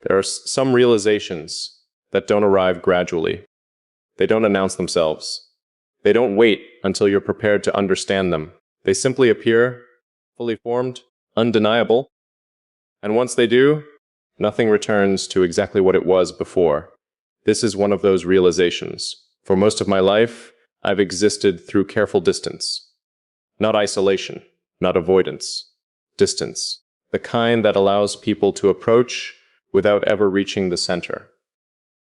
There are some realizations that don't arrive gradually. They don't announce themselves. They don't wait until you're prepared to understand them. They simply appear, fully formed, undeniable. And once they do, nothing returns to exactly what it was before. This is one of those realizations. For most of my life, I've existed through careful distance. Not isolation, not avoidance. Distance. The kind that allows people to approach without ever reaching the center.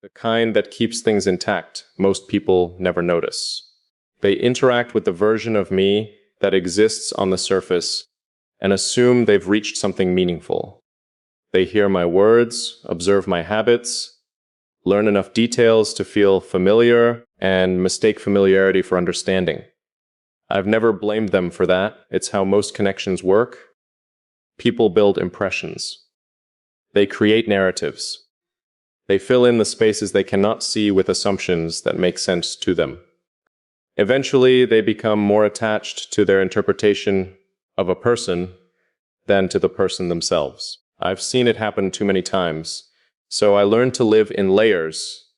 The kind that keeps things intact. Most people never notice. They interact with the version of me that exists on the surface and assume they've reached something meaningful. They hear my words, observe my habits, learn enough details to feel familiar, and mistake familiarity for understanding. I've never blamed them for that. It's how most connections work. People build impressions. They create narratives. They fill in the spaces they cannot see with assumptions that make sense to them. Eventually, they become more attached to their interpretation of a person than to the person themselves. I've seen it happen too many times, so I learned to live in layers,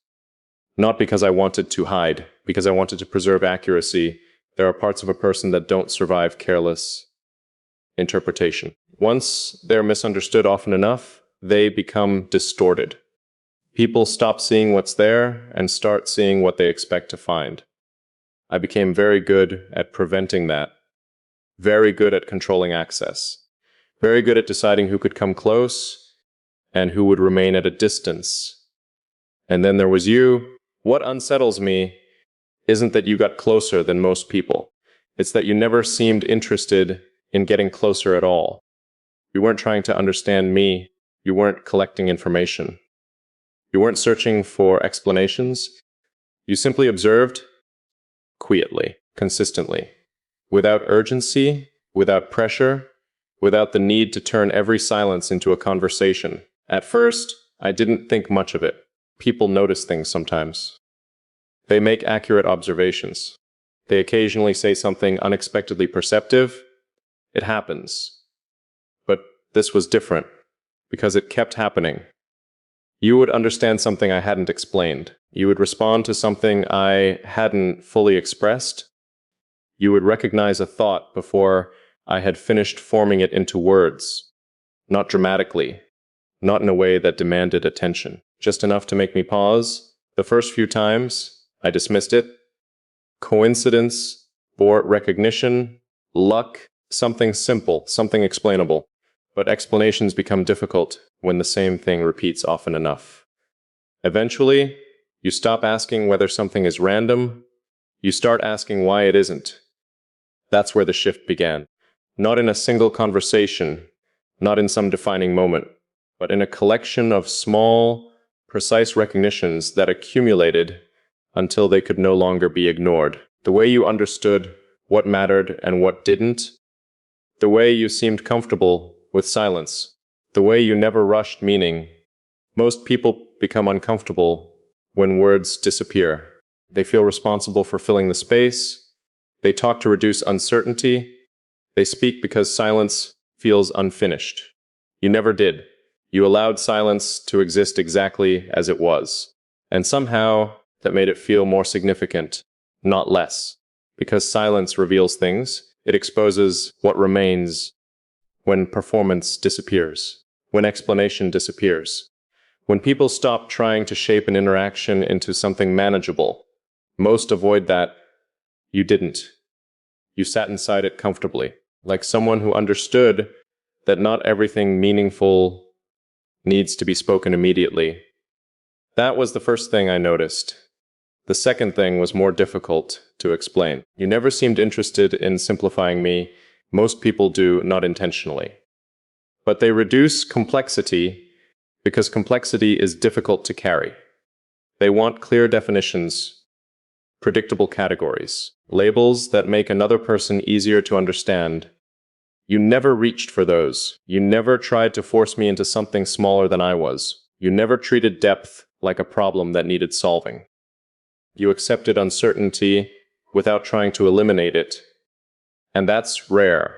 not because I wanted to hide, because I wanted to preserve accuracy. There are parts of a person that don't survive careless interpretation. Once they're misunderstood often enough, they become distorted. People stop seeing what's there and start seeing what they expect to find. I became very good at preventing that, very good at controlling access, very good at deciding who could come close and who would remain at a distance. And then there was you. What unsettles me isn't that you got closer than most people. It's that you never seemed interested in getting closer at all. You weren't trying to understand me. You weren't collecting information. You weren't searching for explanations. You simply observed quietly, consistently, without urgency, without pressure, without the need to turn every silence into a conversation. At first, I didn't think much of it. People notice things sometimes. They make accurate observations. They occasionally say something unexpectedly perceptive. It happens. But this was different, because it kept happening. You would understand something I hadn't explained. You would respond to something I hadn't fully expressed. You would recognize a thought before I had finished forming it into words. Not dramatically, not in a way that demanded attention. Just enough to make me pause. The first few times, I dismissed it. Coincidence, or recognition, luck, something simple, something explainable. But explanations become difficult when the same thing repeats often enough. Eventually, you stop asking whether something is random. You start asking why it isn't. That's where the shift began. Not in a single conversation, not in some defining moment, but in a collection of small, precise recognitions that accumulated until they could no longer be ignored. The way you understood what mattered and what didn't. The way you seemed comfortable with silence. The way you never rushed meaning. Most people become uncomfortable when words disappear. They feel responsible for filling the space. They talk to reduce uncertainty. They speak because silence feels unfinished. You never did. You allowed silence to exist exactly as it was. And somehow, that made it feel more significant, not less. Because silence reveals things, it exposes what remains when performance disappears, when explanation disappears. When people stop trying to shape an interaction into something manageable. Most avoid that. You didn't. You sat inside it comfortably, like someone who understood that not everything meaningful needs to be spoken immediately. That was the first thing I noticed. The second thing was more difficult to explain. You never seemed interested in simplifying me. Most people do, not intentionally. But they reduce complexity because complexity is difficult to carry. They want clear definitions, predictable categories, labels that make another person easier to understand. You never reached for those. You never tried to force me into something smaller than I was. You never treated depth like a problem that needed solving. You accepted uncertainty without trying to eliminate it. And that's rare.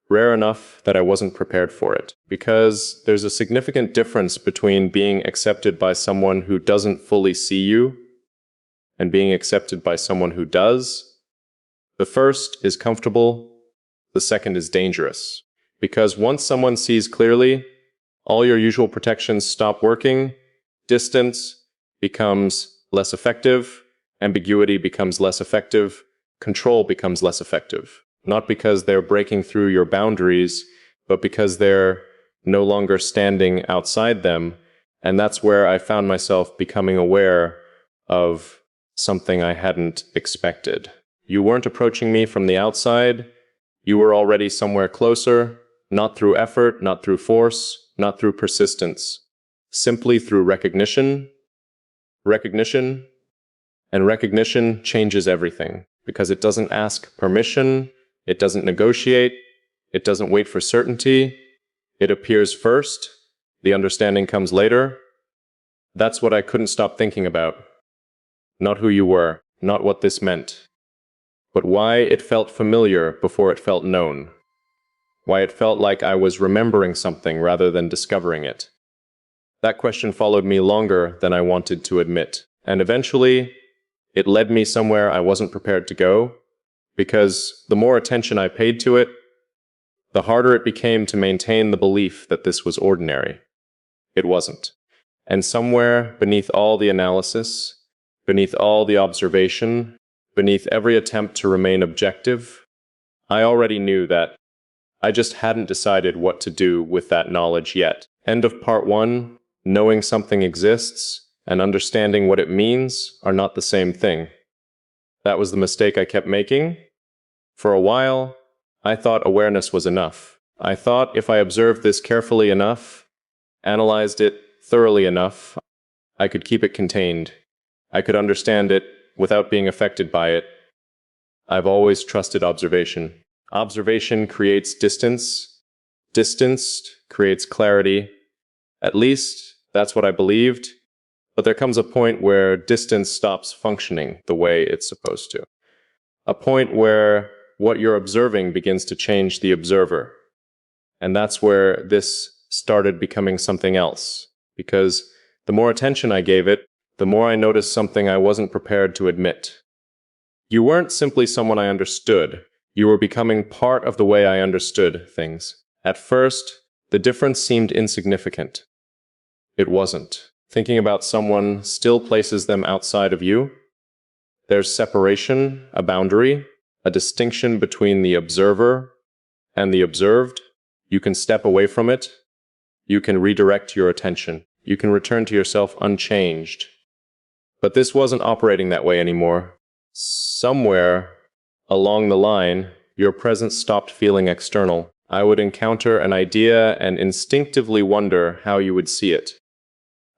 rare enough that I wasn't prepared for it. Because there's a significant difference between being accepted by someone who doesn't fully see you and being accepted by someone who does. The first is comfortable, the second is dangerous. Because once someone sees clearly, all your usual protections stop working, distance becomes less effective, ambiguity becomes less effective, control becomes less effective. Not because they're breaking through your boundaries, but because they're no longer standing outside them. And that's where I found myself becoming aware of something I hadn't expected. You weren't approaching me from the outside. You were already somewhere closer, not through effort, not through force, not through persistence, simply through recognition. Recognition changes everything because it doesn't ask permission, it doesn't negotiate, it doesn't wait for certainty. It appears first, the understanding comes later. That's what I couldn't stop thinking about. Not who you were, not what this meant, but why it felt familiar before it felt known. Why it felt like I was remembering something rather than discovering it. That question followed me longer than I wanted to admit, and eventually, it led me somewhere I wasn't prepared to go, because the more attention I paid to it, the harder it became to maintain the belief that this was ordinary. It wasn't. And somewhere beneath all the analysis, beneath all the observation, beneath every attempt to remain objective, I already knew that I just hadn't decided what to do with that knowledge yet. End of part 1. Knowing something exists and understanding what it means are not the same thing. That was the mistake I kept making. For a while, I thought awareness was enough. I thought if I observed this carefully enough, analyzed it thoroughly enough, I could keep it contained. I could understand it without being affected by it. I've always trusted observation. Observation creates distance. Distance creates clarity. At least, that's what I believed. But there comes a point where distance stops functioning the way it's supposed to. A point where what you're observing begins to change the observer. And that's where this started becoming something else. Because the more attention I gave it, the more I noticed something I wasn't prepared to admit. You weren't simply someone I understood. You were becoming part of the way I understood things. At first, the difference seemed insignificant. It wasn't. Thinking about someone still places them outside of you. There's separation, a boundary, a distinction between the observer and the observed. You can step away from it. You can redirect your attention. You can return to yourself unchanged. But this wasn't operating that way anymore. Somewhere along the line, your presence stopped feeling external. I would encounter an idea and instinctively wonder how you would see it.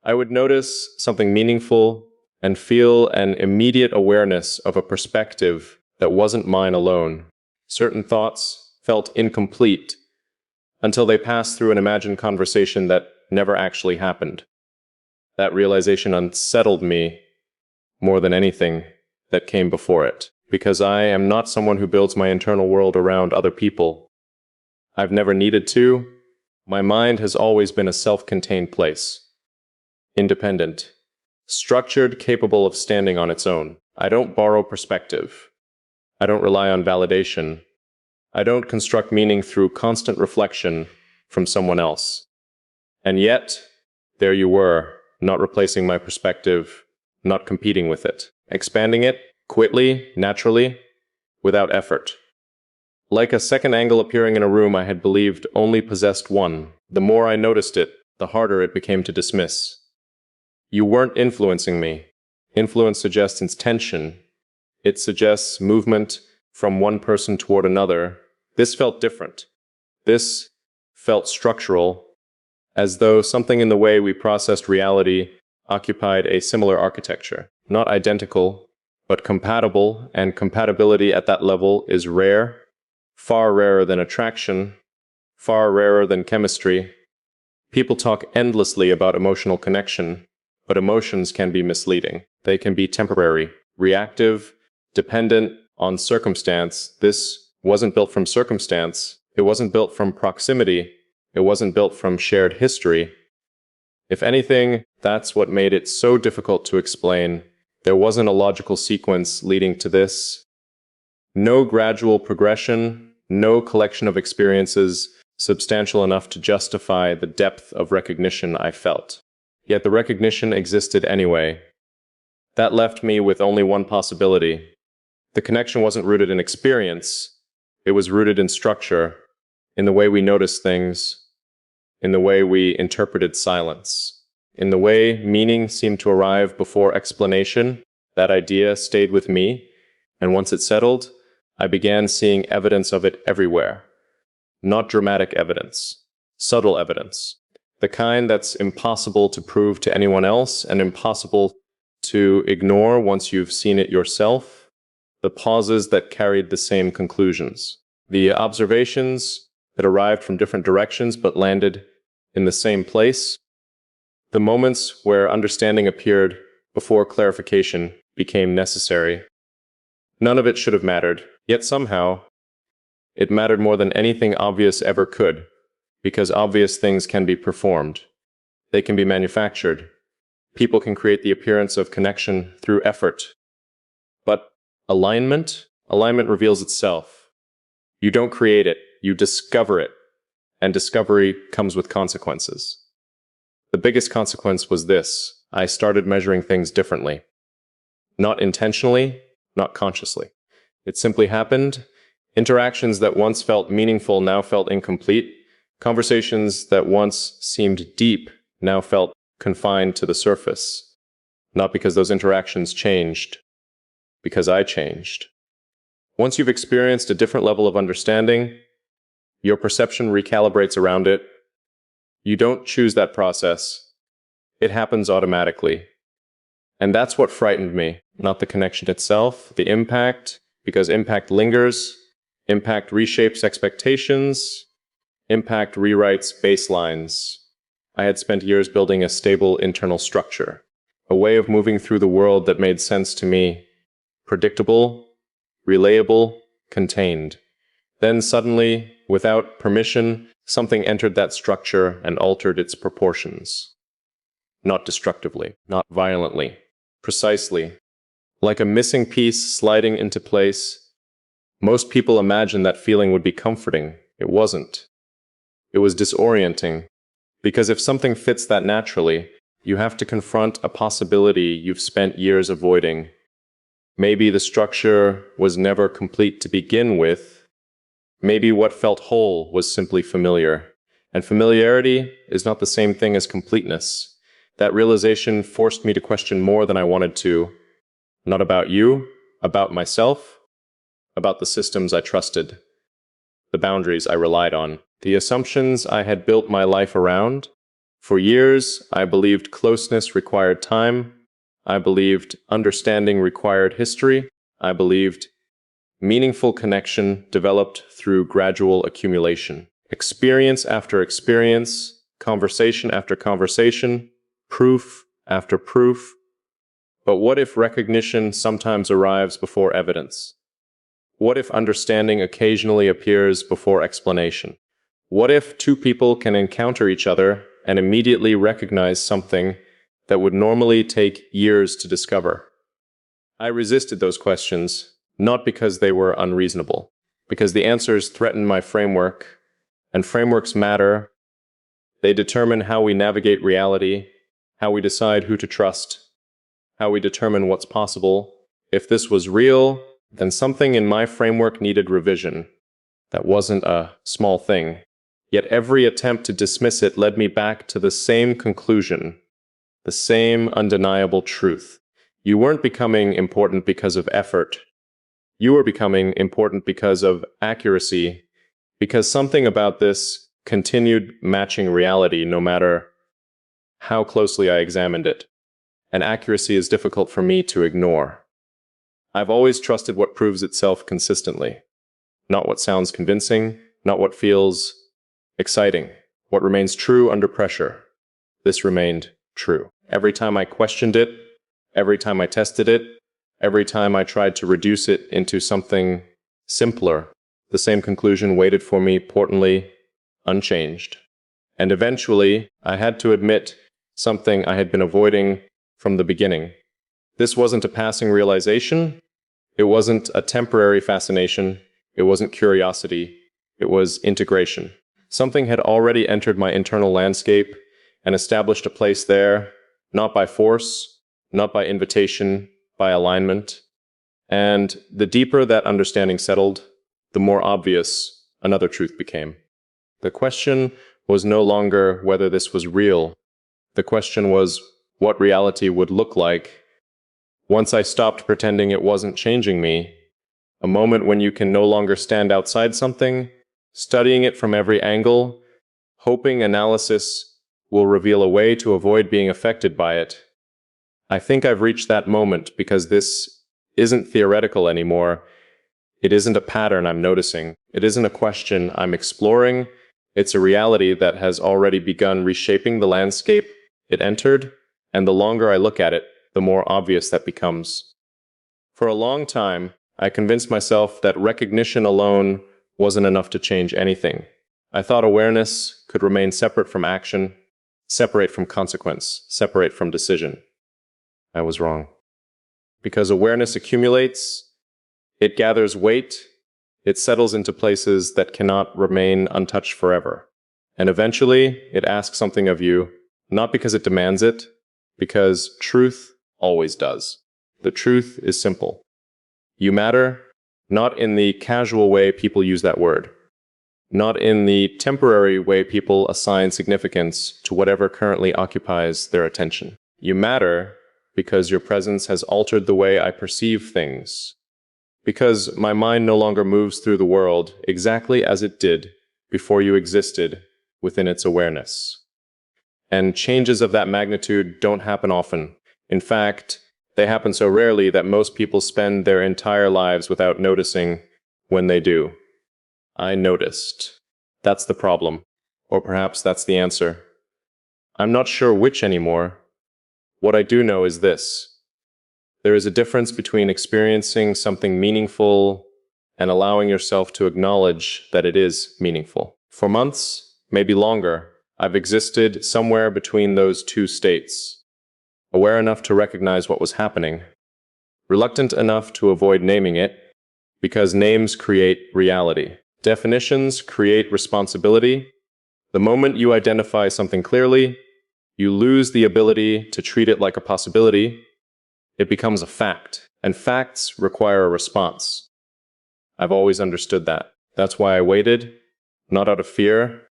I would notice something meaningful and feel an immediate awareness of a perspective that wasn't mine alone. Certain thoughts felt incomplete until they passed through an imagined conversation that never actually happened. That realization unsettled me more than anything that came before it, because I am not someone who builds my internal world around other people. I've never needed to. My mind has always been a self-contained place. Independent. Structured, capable of standing on its own. I don't borrow perspective. I don't rely on validation. I don't construct meaning through constant reflection from someone else. And yet, there you were, not replacing my perspective, not competing with it, expanding it, quickly, naturally, without effort. Like a second angle appearing in a room I had believed only possessed one. The more I noticed it, the harder it became to dismiss. You weren't influencing me. Influence suggests intention. It suggests movement from one person toward another. This felt different. This felt structural, as though something in the way we processed reality occupied a similar architecture. Not identical, but compatible, and compatibility at that level is rare, far rarer than attraction, far rarer than chemistry. People talk endlessly about emotional connection, but emotions can be misleading. They can be temporary, reactive, dependent on circumstance. This wasn't built from circumstance. It wasn't built from proximity. It wasn't built from shared history. If anything, that's what made it so difficult to explain. There wasn't a logical sequence leading to this. No gradual progression, no collection of experiences substantial enough to justify the depth of recognition I felt. Yet the recognition existed anyway. That left me with only one possibility. The connection wasn't rooted in experience. It was rooted in structure, in the way we noticed things, in the way we interpreted silence, in the way meaning seemed to arrive before explanation. That idea stayed with me, and once it settled, I began seeing evidence of it everywhere. Not dramatic evidence, subtle evidence. The kind that's impossible to prove to anyone else and impossible to ignore once you've seen it yourself. The pauses that carried the same conclusions. The observations that arrived from different directions but landed in the same place. The moments where understanding appeared before clarification became necessary. None of it should have mattered, yet somehow it mattered more than anything obvious ever could, because obvious things can be performed. They can be manufactured. People can create the appearance of connection through effort. But alignment reveals itself. You don't create it, you discover it, and discovery comes with consequences. The biggest consequence was this: I started measuring things differently. Not intentionally, not consciously. It simply happened. Interactions that once felt meaningful now felt incomplete. Conversations that once seemed deep now felt confined to the surface. Not because those interactions changed, because I changed. Once you've experienced a different level of understanding, your perception recalibrates around it. You don't choose that process. It happens automatically. And that's what frightened me, not the connection itself, the impact, because impact lingers, impact reshapes expectations, impact rewrites baselines. I had spent years building a stable internal structure, a way of moving through the world that made sense to me, predictable, relayable, contained. Then suddenly, without permission, something entered that structure and altered its proportions. Not destructively, not violently, precisely. Like a missing piece sliding into place. Most people imagine that feeling would be comforting. It wasn't. It was disorienting. Because if something fits that naturally, you have to confront a possibility you've spent years avoiding. Maybe the structure was never complete to begin with. Maybe what felt whole was simply familiar. And familiarity is not the same thing as completeness. That realization forced me to question more than I wanted to. Not about you, about myself, about the systems I trusted, the boundaries I relied on, the assumptions I had built my life around. For years, I believed closeness required time. I believed understanding required history. I believed meaningful connection developed through gradual accumulation. Experience after experience, conversation after conversation, proof after proof. But what if recognition sometimes arrives before evidence? What if understanding occasionally appears before explanation? What if two people can encounter each other and immediately recognize something that would normally take years to discover? I resisted those questions, not because they were unreasonable, because the answers threatened my framework, and frameworks matter. They determine how we navigate reality, how we decide who to trust, how we determine what's possible. If this was real, then something in my framework needed revision. That wasn't a small thing. Yet every attempt to dismiss it led me back to the same conclusion, the same undeniable truth. You weren't becoming important because of effort. You were becoming important because of accuracy, because something about this continued matching reality no matter how closely I examined it. And accuracy is difficult for me to ignore. I've always trusted what proves itself consistently, not what sounds convincing, not what feels exciting, what remains true under pressure. This remained true. Every time I questioned it, every time I tested it, every time I tried to reduce it into something simpler, The same conclusion waited for me, portently, unchanged. And eventually, I had to admit something I had been avoiding from the beginning. This wasn't a passing realization. It wasn't a temporary fascination. It wasn't curiosity. It was integration. Something had already entered my internal landscape and established a place there, not by force, not by invitation, by alignment. And the deeper that understanding settled, the more obvious another truth became. The question was no longer whether this was real. The question was what reality would look like once I stopped pretending it wasn't changing me. A moment when you can no longer stand outside something, studying it from every angle, hoping analysis will reveal a way to avoid being affected by it. I think I've reached that moment because this isn't theoretical anymore. It isn't a pattern I'm noticing. It isn't a question I'm exploring. It's a reality that has already begun reshaping the landscape it entered, and the longer I look at it, the more obvious that becomes. For a long time, I convinced myself that recognition alone wasn't enough to change anything. I thought awareness could remain separate from action, separate from consequence, separate from decision. I was wrong. Because awareness accumulates, it gathers weight, it settles into places that cannot remain untouched forever. And eventually, it asks something of you, not because it demands it, because truth always does. The truth is simple. You matter, not in the casual way people use that word, not in the temporary way people assign significance to whatever currently occupies their attention. You matter because your presence has altered the way I perceive things, because my mind no longer moves through the world exactly as it did before you existed within its awareness. And changes of that magnitude don't happen often. In fact, they happen so rarely that most people spend their entire lives without noticing when they do. I noticed. That's the problem. Or perhaps that's the answer. I'm not sure which anymore. What I do know is this. There is a difference between experiencing something meaningful and allowing yourself to acknowledge that it is meaningful. For months, maybe longer, I've existed somewhere between those two states, aware enough to recognize what was happening, reluctant enough to avoid naming it, because names create reality. Definitions create responsibility. The moment you identify something clearly, you lose the ability to treat it like a possibility. It becomes a fact, and facts require a response. I've always understood that. That's why I waited, not out of fear,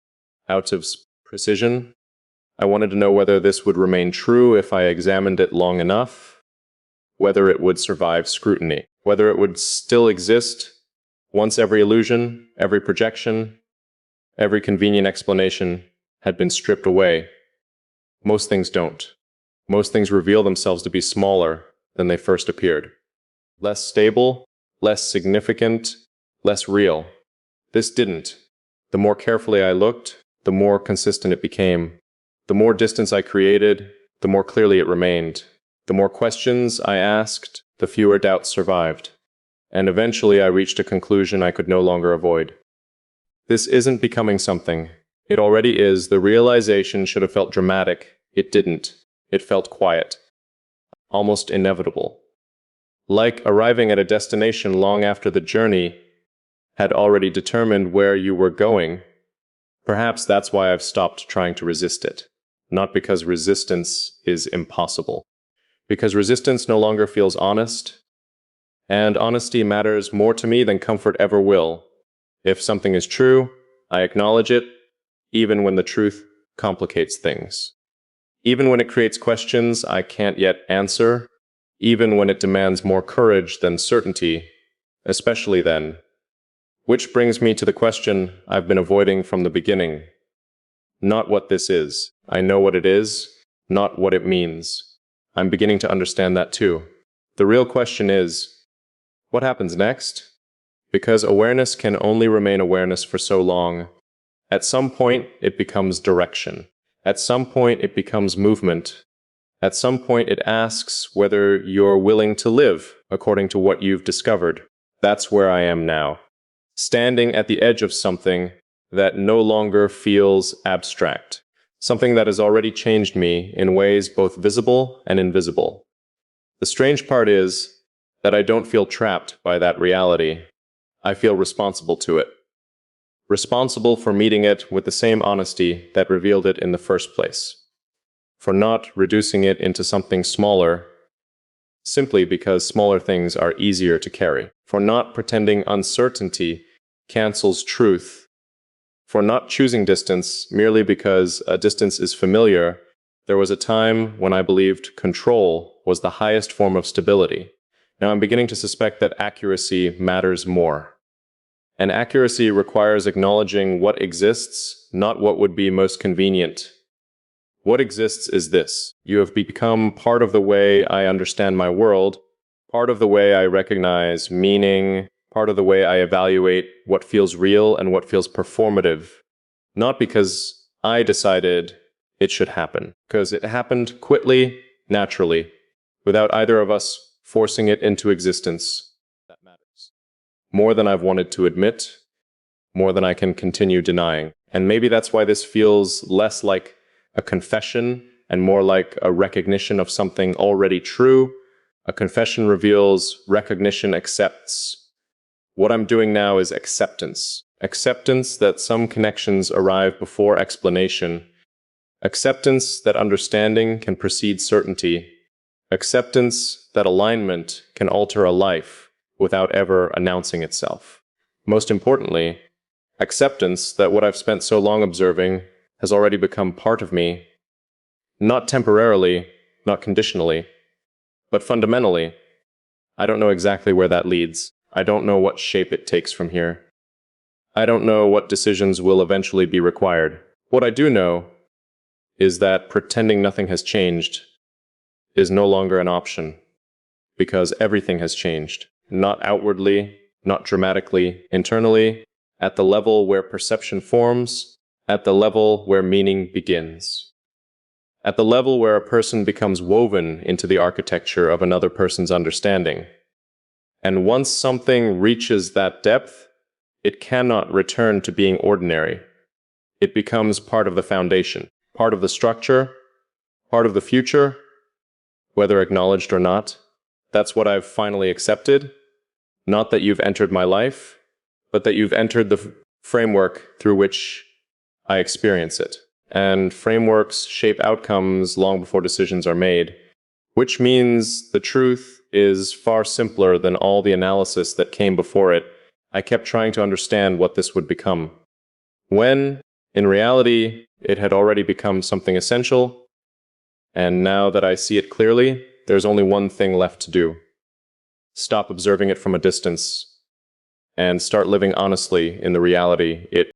out of precision. I wanted to know whether this would remain true if I examined it long enough, whether it would survive scrutiny, whether it would still exist once every illusion, every projection, every convenient explanation had been stripped away. Most things don't. Most things reveal themselves to be smaller than they first appeared. Less stable, less significant, less real. This didn't. The more carefully I looked, the more consistent it became. The more distance I created, the more clearly it remained. The more questions I asked, the fewer doubts survived. And eventually I reached a conclusion I could no longer avoid. This isn't becoming something. It already is. The realization should have felt dramatic. It didn't. It felt quiet. Almost inevitable. Like arriving at a destination long after the journey had already determined where you were going. Perhaps that's why I've stopped trying to resist it. Not because resistance is impossible. Because resistance no longer feels honest. And honesty matters more to me than comfort ever will. If something is true, I acknowledge it, even when the truth complicates things. Even when it creates questions I can't yet answer, even when it demands more courage than certainty, especially then. Which brings me to the question I've been avoiding from the beginning. Not what this is. I know what it is, not what it means. I'm beginning to understand that too. The real question is, what happens next? Because awareness can only remain awareness for so long. At some point, it becomes direction. At some point, it becomes movement. At some point, it asks whether you're willing to live according to what you've discovered. That's where I am now. standing at the edge of something that no longer feels abstract, something that has already changed me in ways both visible and invisible. The strange part is that I don't feel trapped by that reality. I feel responsible to it. Responsible for meeting it with the same honesty that revealed it in the first place. For not reducing it into something smaller, simply because smaller things are easier to carry. For not pretending uncertainty cancels truth. For not choosing distance merely because a distance is familiar. There was a time when I believed control was the highest form of stability. Now I'm beginning to suspect that accuracy matters more. And accuracy requires acknowledging what exists, not what would be most convenient. What exists is this. You have become part of the way I understand my world, part of the way I recognize meaning, part of the way I evaluate what feels real and what feels performative. Not because I decided it should happen, because it happened quickly, naturally, without either of us forcing it into existence. That matters. More than I've wanted to admit, more than I can continue denying. And maybe that's why this feels less like a confession and more like a recognition of something already true. A confession reveals, recognition accepts. What I'm doing now is acceptance. Acceptance that some connections arrive before explanation. Acceptance that understanding can precede certainty. Acceptance that alignment can alter a life without ever announcing itself. Most importantly, acceptance that what I've spent so long observing has already become part of me, not temporarily, not conditionally, but fundamentally. I don't know exactly where that leads. I don't know what shape it takes from here. I don't know what decisions will eventually be required. What I do know is that pretending nothing has changed is no longer an option, because everything has changed, not outwardly, not dramatically, internally, at the level where perception forms, at the level where meaning begins, at the level where a person becomes woven into the architecture of another person's understanding. And once something reaches that depth, it cannot return to being ordinary. It becomes part of the foundation, part of the structure, part of the future, whether acknowledged or not. That's what I've finally accepted. Not that you've entered my life, but that you've entered the framework through which I experience it. And frameworks shape outcomes long before decisions are made, which means the truth is far simpler than all the analysis that came before it. I kept trying to understand what this would become, when, in reality, it had already become something essential. And now that I see it clearly, there's only one thing left to do. Stop observing it from a distance and start living honestly in the reality it